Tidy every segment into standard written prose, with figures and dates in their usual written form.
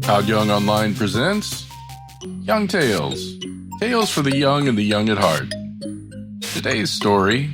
Todd Young Online presents Young Tales. Tales for the young and the young at heart. Today's story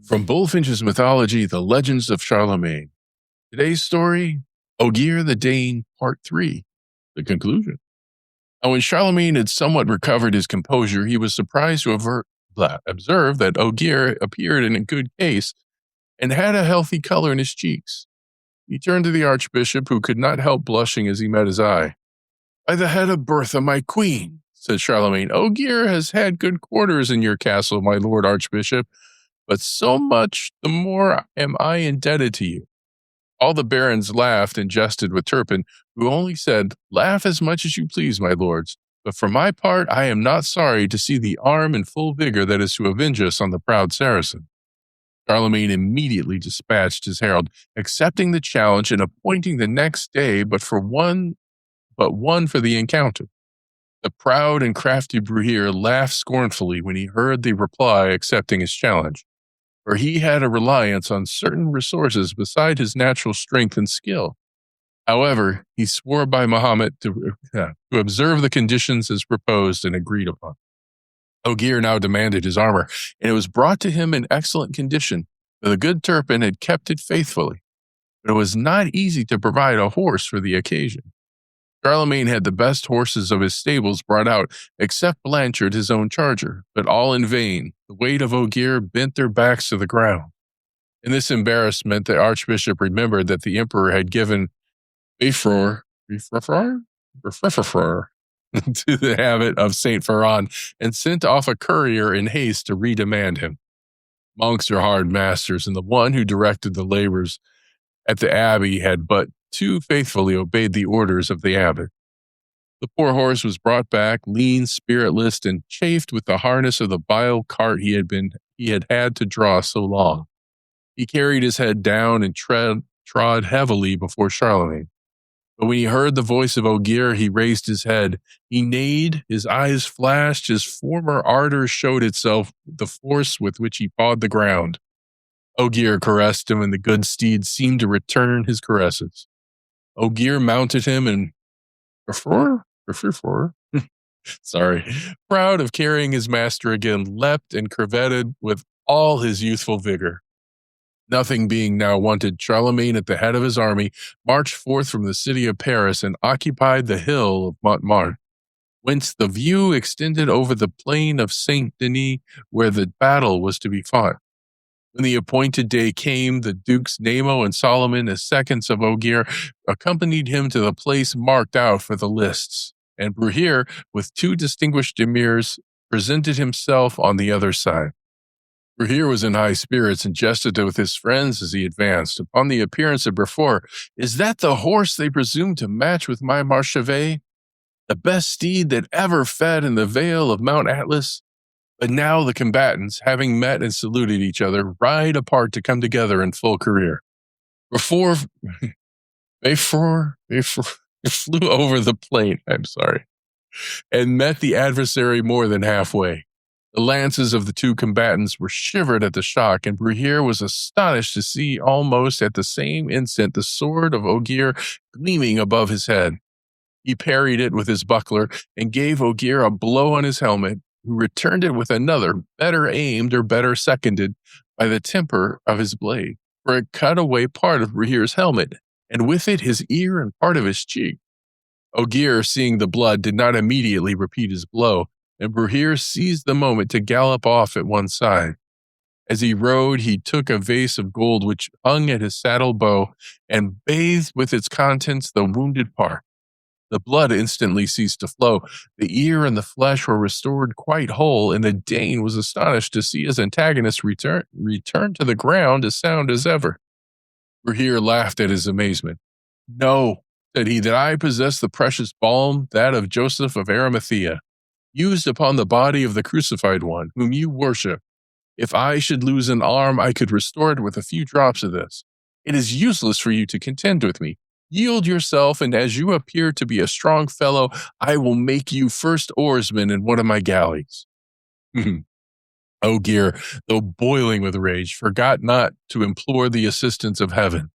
from Bulfinch's mythology, The Legends of Charlemagne. Today's story, Ogier the Dane, Part 3, the conclusion. Now, when Charlemagne had somewhat recovered his composure, he was surprised to observe that Ogier appeared in a good case and had a healthy color in his cheeks. He turned to the archbishop, who could not help blushing as he met his eye. "By the head of Bertha, my queen," said Charlemagne, "Ogier has had good quarters in your castle, my lord archbishop, but so much the more am I indebted to you." All the barons laughed and jested with Turpin, who only said, "Laugh as much as you please, my lords, but for my part I am not sorry to see the arm in full vigor that is to avenge us on the proud Saracen." Charlemagne immediately dispatched his herald, accepting the challenge and appointing the next day but one for the encounter. The proud and crafty Bruhier laughed scornfully when he heard the reply accepting his challenge, for he had a reliance on certain resources beside his natural strength and skill. However, he swore by Mahomet to observe the conditions as proposed and agreed upon. Ogier now demanded his armor, and it was brought to him in excellent condition, for the good Turpin had kept it faithfully. But it was not easy to provide a horse for the occasion. Charlemagne had the best horses of his stables brought out, except Blanchard, his own charger, but all in vain. The weight of Ogier bent their backs to the ground. In this embarrassment, the archbishop remembered that the emperor had given Befror to the habit of Saint Ferran and sent off a courier in haste to redemand him. Monks are hard masters, and the one who directed the labors at the abbey had but too faithfully obeyed the orders of the abbot. The poor horse was brought back, lean, spiritless, and chafed with the harness of the vile cart he had had to draw so long. He carried his head down and trod heavily before Charlemagne. But when he heard the voice of Ogier, he raised his head. He neighed, his eyes flashed, his former ardor showed itself, the force with which he pawed the ground. Ogier caressed him, and the good steed seemed to return his caresses. Ogier mounted him, and proud of carrying his master again, leapt and curveted with all his youthful vigor. Nothing being now wanted, Charlemagne, at the head of his army, marched forth from the city of Paris and occupied the hill of Montmartre, whence the view extended over the plain of Saint Denis, where the battle was to be fought. When the appointed day came, the Dukes Nemo and Solomon, as seconds of Ogier, accompanied him to the place marked out for the lists, and Bruhier, with two distinguished emirs, presented himself on the other side. Bruhier was in high spirits and jested with his friends as he advanced. Upon the appearance of Bruhier, "Is that the horse they presume to match with my Marchevet? The best steed that ever fed in the vale of Mount Atlas?" But now the combatants, having met and saluted each other, ride apart to come together in full career. Before they flew over the plain, and met the adversary more than halfway. The lances of the two combatants were shivered at the shock, and Bruhier was astonished to see almost at the same instant the sword of Ogier gleaming above his head. He parried it with his buckler and gave Ogier a blow on his helmet, who returned it with another, better aimed or better seconded by the temper of his blade, for it cut away part of Bruhier's helmet, and with it his ear and part of his cheek. Ogier, seeing the blood, did not immediately repeat his blow, and Bruhier seized the moment to gallop off at one side. As he rode, he took a vase of gold which hung at his saddle bow and bathed with its contents the wounded part. The blood instantly ceased to flow. The ear and the flesh were restored quite whole, and the Dane was astonished to see his antagonist return to the ground as sound as ever. Bruhier laughed at his amazement. "Know," said he, "that I possess the precious balm, that of Joseph of Arimathea, used upon the body of the crucified one, whom you worship. If I should lose an arm, I could restore it with a few drops of this. It is useless for you to contend with me. Yield yourself, and as you appear to be a strong fellow, I will make you first oarsman in one of my galleys." Ogier, though boiling with rage, forgot not to implore the assistance of heaven.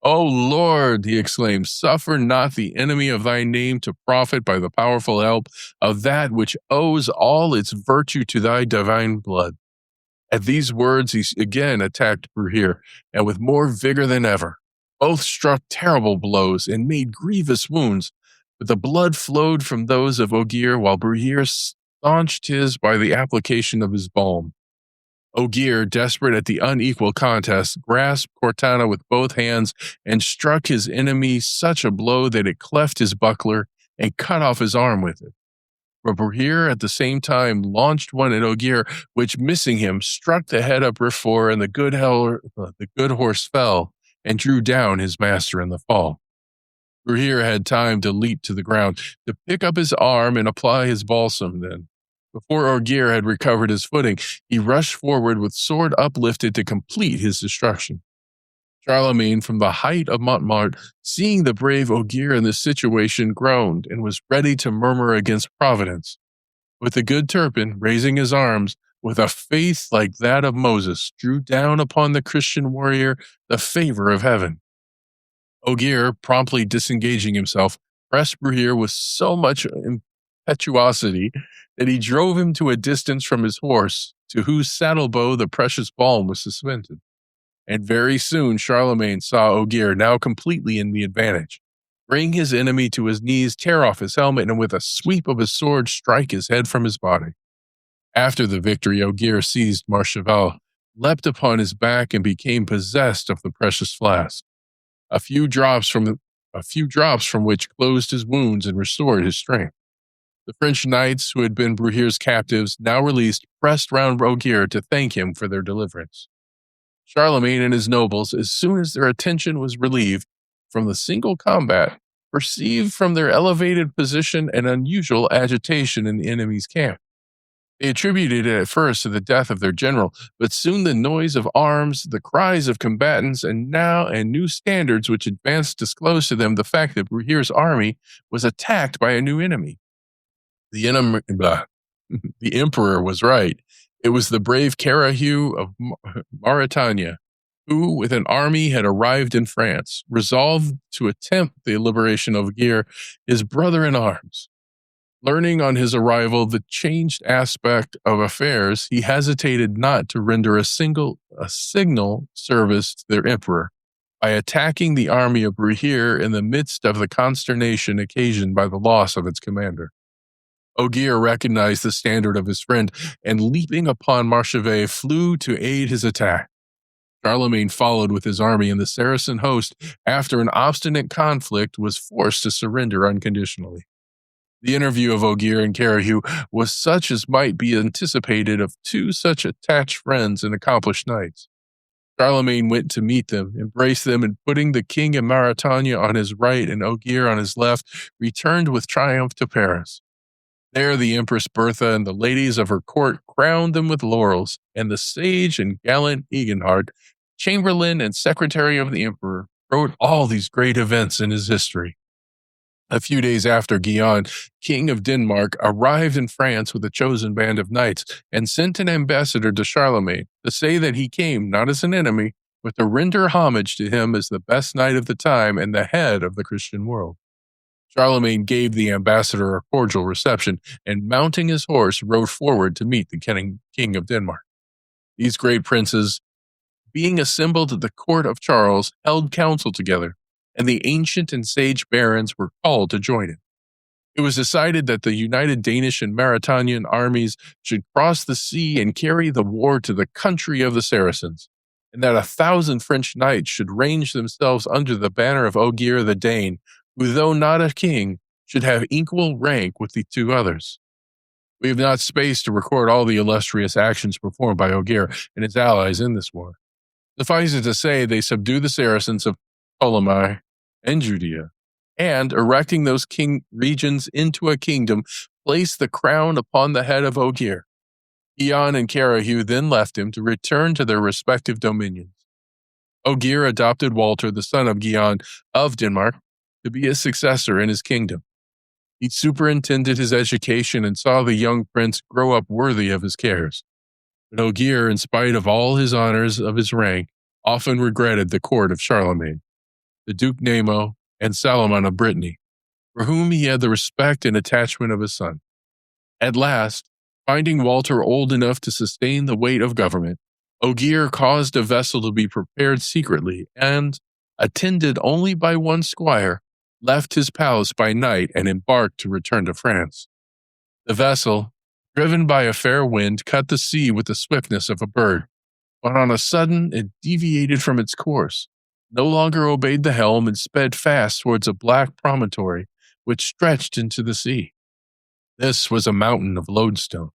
O Lord, he exclaimed, suffer not the enemy of thy name to profit by the powerful help of that which owes all its virtue to thy divine blood. At these words, he again attacked Bruhier, and with more vigor than ever. Both struck terrible blows and made grievous wounds, but the blood flowed from those of Ogier, while Bruhier staunched his by the application of his balm. Ogier, desperate at the unequal contest, grasped Cortana with both hands and struck his enemy such a blow that it cleft his buckler and cut off his arm with it. But Bruhier at the same time launched one at Ogier, which, missing him, struck the head of Bruhier, and the good horse fell and drew down his master in the fall. Bruhier had time to leap to the ground, to pick up his arm and apply his balsam then. Before Ogier had recovered his footing, he rushed forward with sword uplifted to complete his destruction. Charlemagne, from the height of Montmartre, seeing the brave Ogier in this situation, groaned and was ready to murmur against Providence. But the good Turpin, raising his arms, with a faith like that of Moses, drew down upon the Christian warrior the favor of heaven. Ogier, promptly disengaging himself, pressed Bruhier with so much impetuosity that he drove him to a distance from his horse, to whose saddle bow the precious balm was suspended. And very soon Charlemagne saw Ogier, now completely in the advantage, bring his enemy to his knees, tear off his helmet, and with a sweep of his sword strike his head from his body. After the victory, Ogier seized Marcheval, leapt upon his back, and became possessed of the precious flask. A few drops from which closed his wounds and restored his strength. The French knights, who had been Bruhier's captives, now released, pressed round Ogier to thank him for their deliverance. Charlemagne and his nobles, as soon as their attention was relieved from the single combat, perceived from their elevated position an unusual agitation in the enemy's camp. They attributed it at first to the death of their general, but soon the noise of arms, the cries of combatants, and new standards which advanced disclosed to them the fact that Bruhier's army was attacked by a new enemy. The emperor was right. It was the brave Carahue of Mauritania, who, with an army, had arrived in France, resolved to attempt the liberation of Ogier, his brother in arms. Learning on his arrival the changed aspect of affairs, he hesitated not to render a signal service to their emperor by attacking the army of Bruhier in the midst of the consternation occasioned by the loss of its commander. Ogier recognized the standard of his friend, and leaping upon Marchevet, flew to aid his attack. Charlemagne followed with his army, and the Saracen host, after an obstinate conflict, was forced to surrender unconditionally. The interview of Ogier and Carahue was such as might be anticipated of two such attached friends and accomplished knights. Charlemagne went to meet them, embraced them, and putting the king of Mauritania on his right and Ogier on his left, returned with triumph to Paris. There the Empress Bertha and the ladies of her court crowned them with laurels, and the sage and gallant Eginhard, chamberlain and secretary of the emperor, wrote all these great events in his history. A few days after, Guyon, king of Denmark, arrived in France with a chosen band of knights and sent an ambassador to Charlemagne to say that he came not as an enemy, but to render homage to him as the best knight of the time and the head of the Christian world. Charlemagne gave the ambassador a cordial reception, and mounting his horse, rode forward to meet the king of Denmark. These great princes, being assembled at the court of Charles, held council together, and the ancient and sage barons were called to join it. It was decided that the united Danish and Mauritanian armies should cross the sea and carry the war to the country of the Saracens, and that 1,000 French knights should range themselves under the banner of Ogier the Dane, who, though not a king, should have equal rank with the two others. We have not space to record all the illustrious actions performed by Ogier and his allies in this war. Suffice it to say, they subdued the Saracens of Ptolemais and Judea, and, erecting those regions into a kingdom, placed the crown upon the head of Ogier. Guyon and Carahue then left him to return to their respective dominions. Ogier adopted Walter, the son of Guyon of Denmark, to be his successor in his kingdom. He superintended his education and saw the young prince grow up worthy of his cares. But Ogier, in spite of all his honors of his rank, often regretted the court of Charlemagne. the Duke Nemo, and Salomon of Brittany, for whom he had the respect and attachment of a son. At last, finding Walter old enough to sustain the weight of government, Ogier caused a vessel to be prepared secretly and, attended only by one squire, left his palace by night and embarked to return to France. The vessel, driven by a fair wind, cut the sea with the swiftness of a bird, but on a sudden it deviated from its course, no longer obeyed the helm, and sped fast towards a black promontory which stretched into the sea. This was a mountain of lodestone,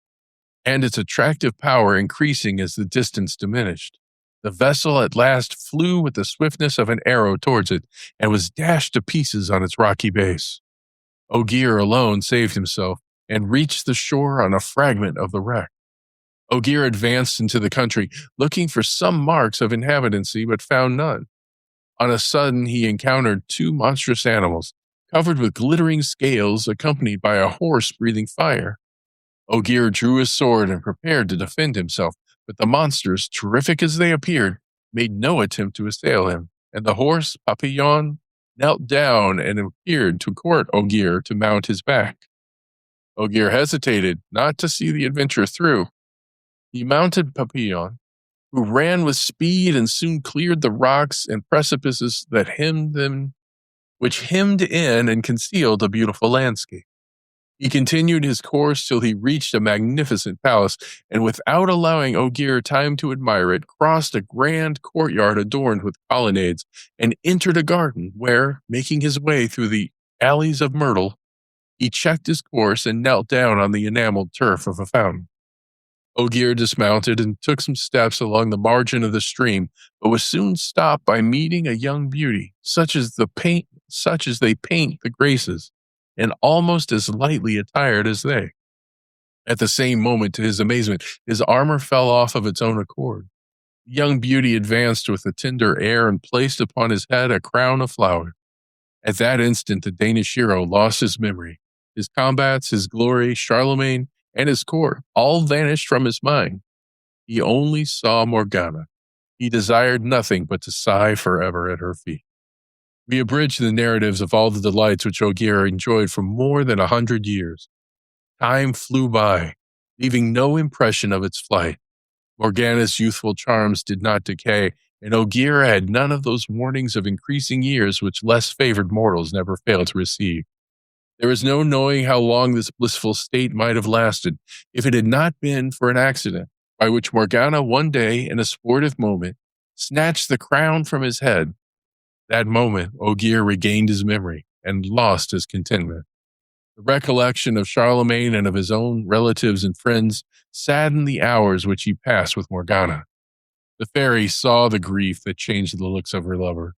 and its attractive power increasing as the distance diminished. The vessel at last flew with the swiftness of an arrow towards it, and was dashed to pieces on its rocky base. Ogier alone saved himself, and reached the shore on a fragment of the wreck. Ogier advanced into the country, looking for some marks of inhabitancy, but found none. On a sudden he encountered two monstrous animals, covered with glittering scales, accompanied by a horse breathing fire. Ogier drew his sword and prepared to defend himself, but the monsters, terrific as they appeared, made no attempt to assail him, and the horse, Papillon, knelt down and appeared to court Ogier to mount his back. Ogier hesitated not to see the adventure through. He mounted Papillon, who ran with speed and soon cleared the rocks and precipices that which hemmed in and concealed a beautiful landscape. He continued his course till he reached a magnificent palace, and without allowing Ogier time to admire it, crossed a grand courtyard adorned with colonnades, and entered a garden where, making his way through the alleys of myrtle, he checked his course and knelt down on the enameled turf of a fountain. Ogier dismounted and took some steps along the margin of the stream, but was soon stopped by meeting a young beauty, such as they paint the Graces, and almost as lightly attired as they. At the same moment, to his amazement, his armor fell off of its own accord. The young beauty advanced with a tender air and placed upon his head a crown of flowers. At that instant, the Danish hero lost his memory. His combats, his glory, Charlemagne, and his court all vanished from his mind. He only saw Morgana. He desired nothing but to sigh forever at her feet. We abridge the narratives of all the delights which Ogier enjoyed for more than 100 years. Time flew by, leaving no impression of its flight. Morgana's youthful charms did not decay, and Ogier had none of those warnings of increasing years which less favored mortals never fail to receive. There is no knowing how long this blissful state might have lasted, if it had not been for an accident, by which Morgana one day, in a sportive moment, snatched the crown from his head. That moment, Ogier regained his memory and lost his contentment. The recollection of Charlemagne and of his own relatives and friends saddened the hours which he passed with Morgana. The fairy saw the grief that changed the looks of her lover.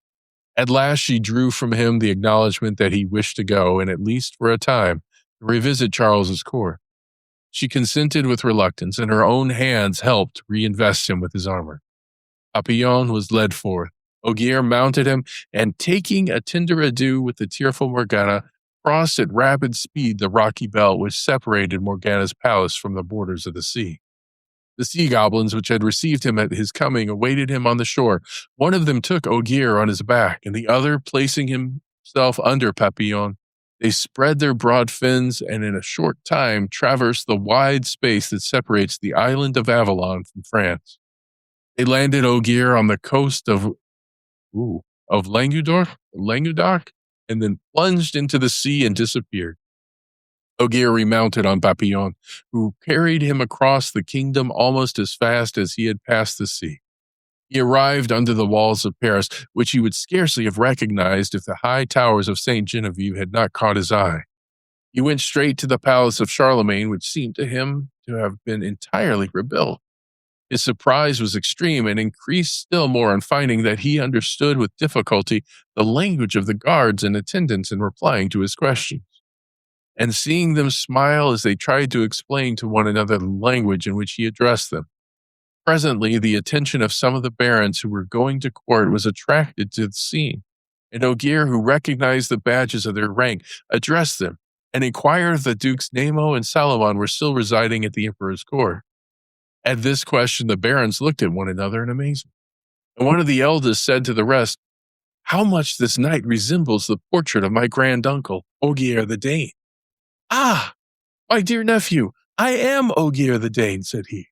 At last she drew from him the acknowledgement that he wished to go, and at least for a time, to revisit Charles's court. She consented with reluctance, and her own hands helped reinvest him with his armor. Papillon was led forth. Ogier mounted him, and taking a tender adieu with the tearful Morgana, crossed at rapid speed the rocky belt which separated Morgana's palace from the borders of the sea. The sea goblins which had received him at his coming awaited him on the shore. One of them took Ogier on his back, and the other, placing himself under Papillon, they spread their broad fins and in a short time traversed the wide space that separates the island of Avalon from France. They landed Ogier on the coast of Languedoc, and then plunged into the sea and disappeared. Ogier remounted on Papillon, who carried him across the kingdom almost as fast as he had passed the sea. He arrived under the walls of Paris, which he would scarcely have recognized if the high towers of St. Genevieve had not caught his eye. He went straight to the palace of Charlemagne, which seemed to him to have been entirely rebuilt. His surprise was extreme, and increased still more on finding that he understood with difficulty the language of the guards and attendants in replying to his questions, and seeing them smile as they tried to explain to one another the language in which he addressed them. Presently, the attention of some of the barons who were going to court was attracted to the scene, and Ogier, who recognized the badges of their rank, addressed them and inquired if the Dukes Nemo and Salomon were still residing at the emperor's court. At this question, the barons looked at one another in amazement, and one of the eldest said to the rest, how much this knight resembles the portrait of my granduncle, Ogier the Dane. Ah, my dear nephew, I am Ogier the Dane, said he.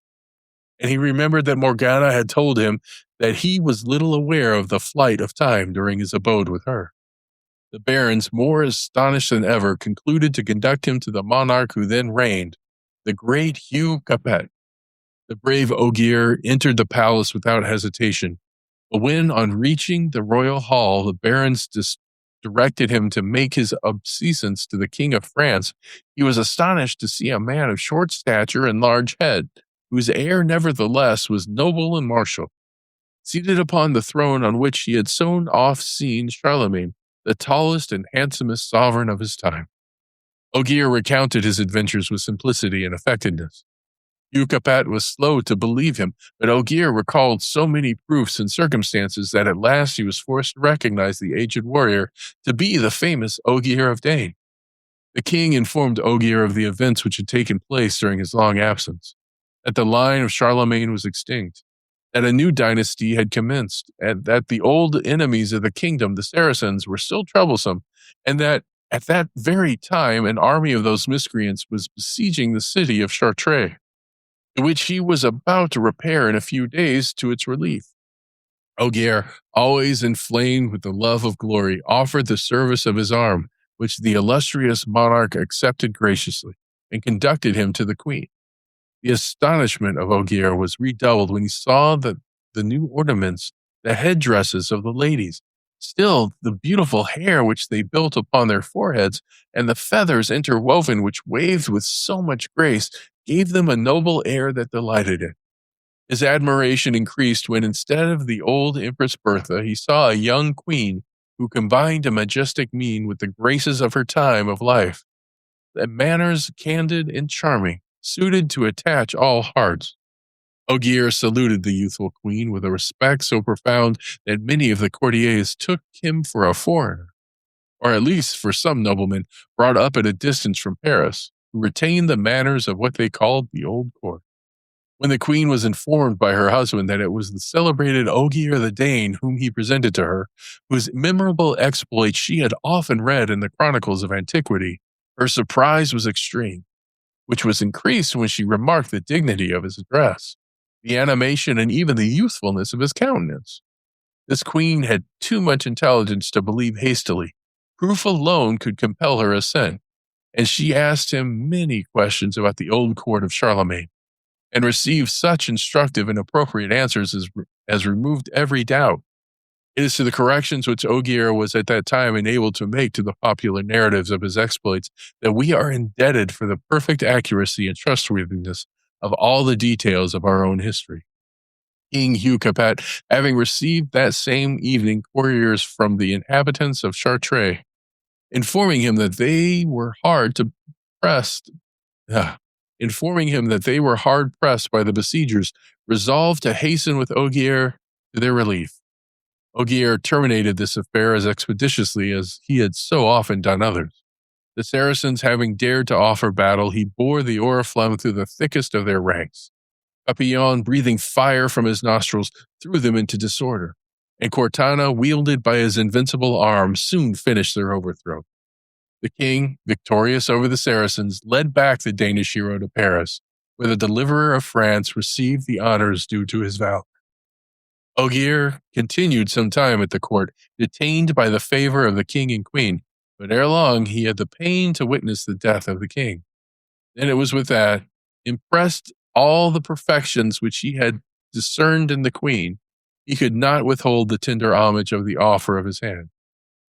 And he remembered that Morgana had told him that he was little aware of the flight of time during his abode with her. The barons, more astonished than ever, concluded to conduct him to the monarch who then reigned, the great Hugh Capet. The brave Ogier entered the palace without hesitation, but when, on reaching the royal hall, the barons directed him to make his obeisance to the King of France, he was astonished to see a man of short stature and large head, whose air nevertheless was noble and martial. Seated upon the throne on which he had so oft seen Charlemagne, the tallest and handsomest sovereign of his time. Ogier recounted his adventures with simplicity and affectedness. Hugh Capet was slow to believe him, but Ogier recalled so many proofs and circumstances that at last he was forced to recognize the aged warrior to be the famous Ogier of Dane. The king informed Ogier of the events which had taken place during his long absence, that the line of Charlemagne was extinct, that a new dynasty had commenced, and that the old enemies of the kingdom, the Saracens, were still troublesome, and that at that very time an army of those miscreants was besieging the city of Chartres, to which he was about to repair in a few days to its relief. Ogier, always inflamed with the love of glory, offered the service of his arm, which the illustrious monarch accepted graciously, and conducted him to the queen. The astonishment of Ogier was redoubled when he saw the new ornaments, the headdresses of the ladies, still the beautiful hair which they built upon their foreheads, and the feathers interwoven which waved with so much grace, gave them a noble air that delighted him. His admiration increased when, instead of the old Empress Bertha, he saw a young queen who combined a majestic mien with the graces of her time of life, and manners candid and charming, suited to attach all hearts. Ogier saluted the youthful queen with a respect so profound that many of the courtiers took him for a foreigner, or at least for some nobleman brought up at a distance from Paris, who retained the manners of what they called the old court. When the queen was informed by her husband that it was the celebrated Ogier the Dane whom he presented to her, whose memorable exploits she had often read in the chronicles of antiquity, her surprise was extreme, which was increased when she remarked the dignity of his address, the animation, and even the youthfulness of his countenance. This queen had too much intelligence to believe hastily. Proof alone could compel her assent, and she asked him many questions about the old court of Charlemagne, and received such instructive and appropriate answers as removed every doubt. It is to the corrections which Ogier was at that time enabled to make to the popular narratives of his exploits that we are indebted for the perfect accuracy and trustworthiness of all the details of our own history. King Hugh Capet, having received that same evening couriers from the inhabitants of Chartres, informing him that they were hard pressed by the besiegers, resolved to hasten with Ogier to their relief. Ogier terminated this affair as expeditiously as he had so often done others. The Saracens having dared to offer battle, he bore the oriflamme through the thickest of their ranks. Papillon, breathing fire from his nostrils, threw them into disorder, and Cortana, wielded by his invincible arm, soon finished their overthrow. The king, victorious over the Saracens, led back the Danish hero to Paris, where the deliverer of France received the honors due to his valor. Ogier continued some time at the court, detained by the favor of the king and queen, but ere long he had the pain to witness the death of the king. Then it was with that, impressed all the perfections which he had discerned in the queen, he could not withhold the tender homage of the offer of his hand.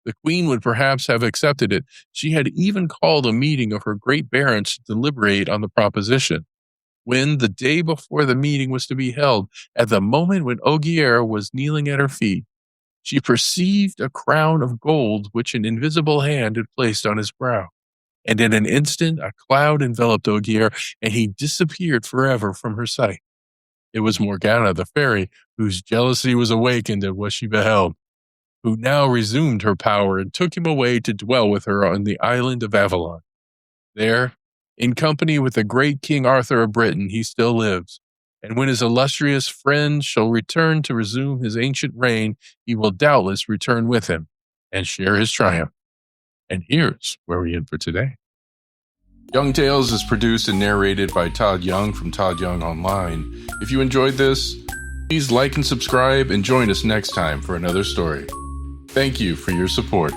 The queen would perhaps have accepted it. She had even called a meeting of her great barons to deliberate on the proposition. When, the day before the meeting was to be held, at the moment when Ogier was kneeling at her feet, she perceived a crown of gold which an invisible hand had placed on his brow. And in an instant a cloud enveloped Ogier, and he disappeared forever from her sight. It was Morgana the fairy, whose jealousy was awakened at what she beheld, who now resumed her power and took him away to dwell with her on the island of Avalon. There, in company with the great King Arthur of Britain, he still lives, And when his illustrious friend shall return to resume his ancient reign, he will doubtless return with him and share his triumph. And here's where we end for today. Young Tales is produced and narrated by Todd Young from Todd Young Online. If you enjoyed this, please like and subscribe and join us next time for another story. Thank you for your support.